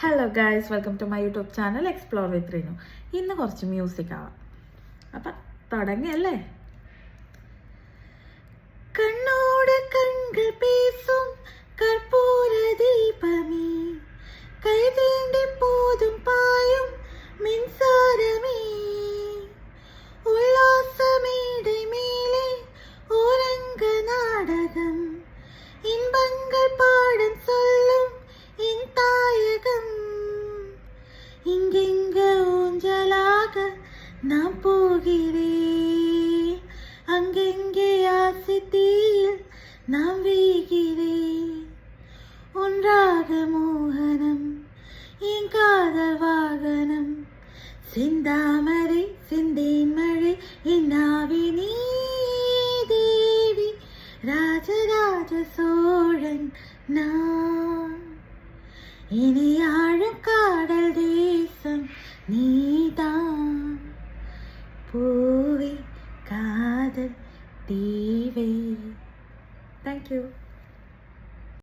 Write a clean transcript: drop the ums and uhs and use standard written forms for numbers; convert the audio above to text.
Hello guys, welcome to my YouTube channel explore with Reenu. ഇന്ന് കുറച്ച് music ആവാം. അപ്പം തുടങ്ങിയല്ലേ. കണ്ണോട് കൺകൾ പേസും കർപ്പൂര ദീപമേ, കൈതേണ്ടി പോതും പായും മിൻസാരമേ, ഉല്ലാസമേടை மேலே ஓரங்க நாடகம், இன்பங்கள் பாடம் சொல்லும் என் தாயகம், இங்கெங்க ஊஞ்சலாக நான் போகிறேன், அங்கெங்கே ஆசை தீயில் நான் வீகிறேன், ஒன்றாக மோகனம் என் காதல் வாகனம், செந்தாமரை செந்தேன் மழை என்னாவி நீ தேவி, ராஜராஜ சோழன் நான், இனி ஆழும் காடல் தேசம் நீதான், பூவே காதல் தீவே. தேங்க்யூ.